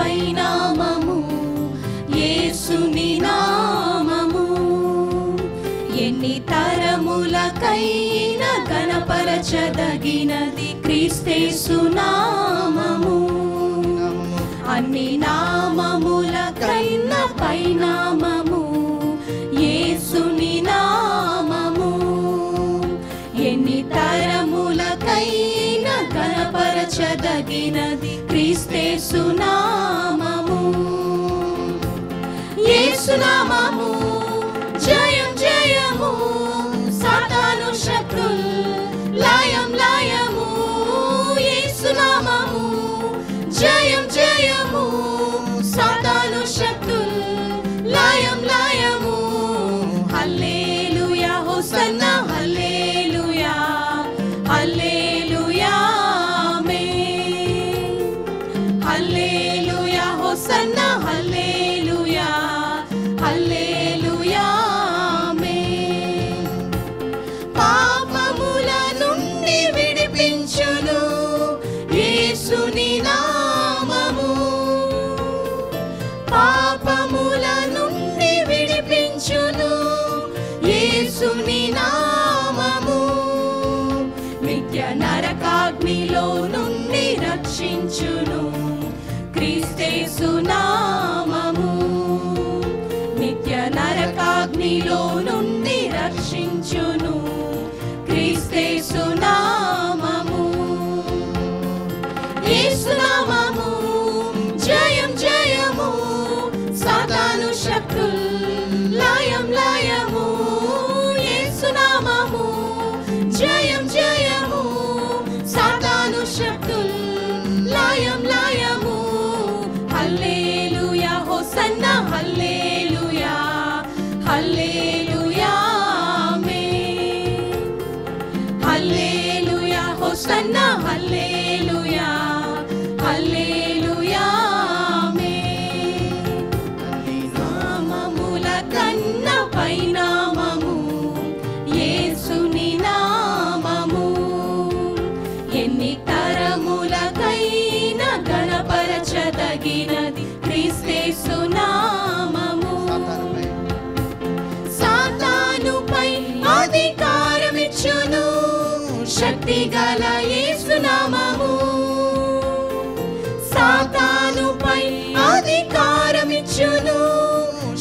నామము యేసుని నామము ఎన్ని తరములకైనా ఘనపరచదగినది క్రీస్తేసు నామము అన్ని నామములకైనా పైనామము యేసుని నామము ఎన్ని తరములకైనా ఘనపరచదగినది క్రీస్తేసు నామము యేసు నామము జయం జయము సాతాను శత్రుల్ లయం లయము యేసు నామము జయం జయము సాతాను శత్రుల్ లయం లయము హల్లెలూయా హోసన్నా హల్లెలూయా హల్లెలూయా ఆమేన్ హల్లెలూయా హోసన్నా హల్లెలూయా హల్లెలూయా ఆమేన్ పాపముల నుండి విడిపించును యేసుని నామము పాపముల నుండి విడిపించును యేసుని నామము నిత్య నరకాగ్నిలో నుండి రక్షించును క్రీస్తేసు నామము నిత్య నరకాగ్నిలో నుండి రక్షించును క్రీస్తేసు నామము యేసు నామము జయం జయము సాతాను శత్రుల్ లయం లయము యేసు నామము జయం జయము సాతాను శత్రుల్ లయం లయము హల్లెలూయా హోసన్నా హల్లెలూయా హల్లెలూయా ఆమేన్ హల్లెలూయా హోసన్నా హల్లెలూయా హల్లెలూయా ఆమేన్ నామముల కన్నా పైనామము యేసుని నామము ఎన్ని తరములకైనా ఘనపరచదగినది క్రీస్తేసు నామము సాతానుపై అధికారమిచ్చును శక్తిగల యేసు నామము సాతానుపై అధికారమిచ్చును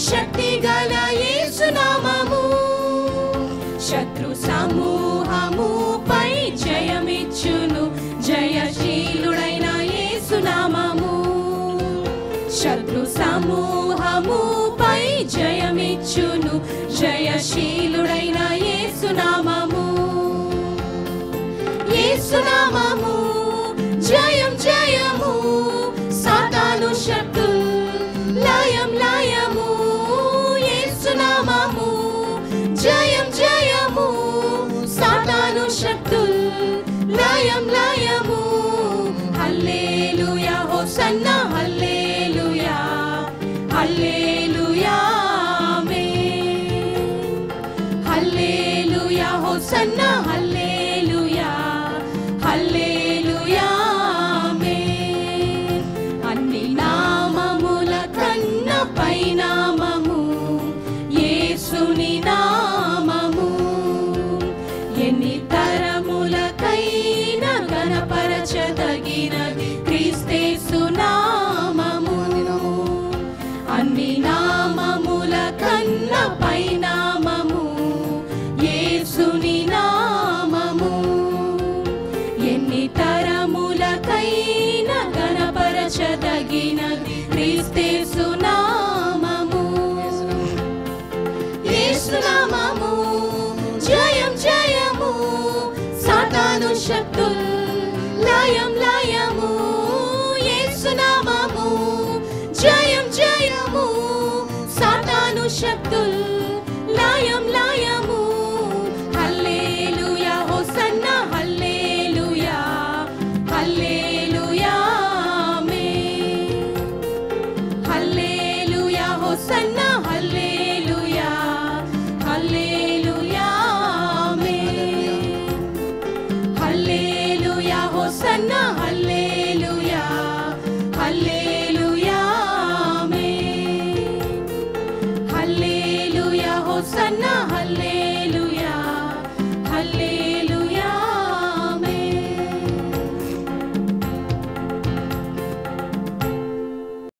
శక్తిగల యేసు నామము శత్రు సమూహముపై జయమిచ్చును జయశీలుడైన యేసు నామము శత్రు సమూహముపై జయమిచ్చును జయశీలుడైన యేసు నామము యేసు నామము జయం జయము సాతాను శత్రుల్ లయం లయము యేసు నామము జయం జయము సాతాను శత్రుల్ లయం లయము హల్లెలూయా హోసన్నా హల్లెలూయా హల్లెలూయా ఆమేన్ హల్లెలూయా హోసన్నా హల్లెలూయా హల్లెలూయా ఆమేన్ అన్ని నామముల కన్నా పైనామము యేసుని నామము ఎన్ని తరములకైనా ఘనపరచదగినది క్రీస్తేసు నామము అన్ని నామముల కన్నా పైనామము యేసుని నామము ఎన్ని తరములకైనా ఘనపరచదగినది క్రీస్తేసు నామము యేసు నామము జయం జయము సాతాను శత్రుల్ లయం లయము యేసు నామము జయం జయము సాతాను శత్రుల్ లయం లయము హల్లెలూయా హోసన్నా హల్లెలూయా హల్లెలూయా ఆమేన్ హల్లెలూయా హోసన్నా హల్లెలూయా హల్లెలూయా ఆమేన్ హల్లెలూయా హోసన్నా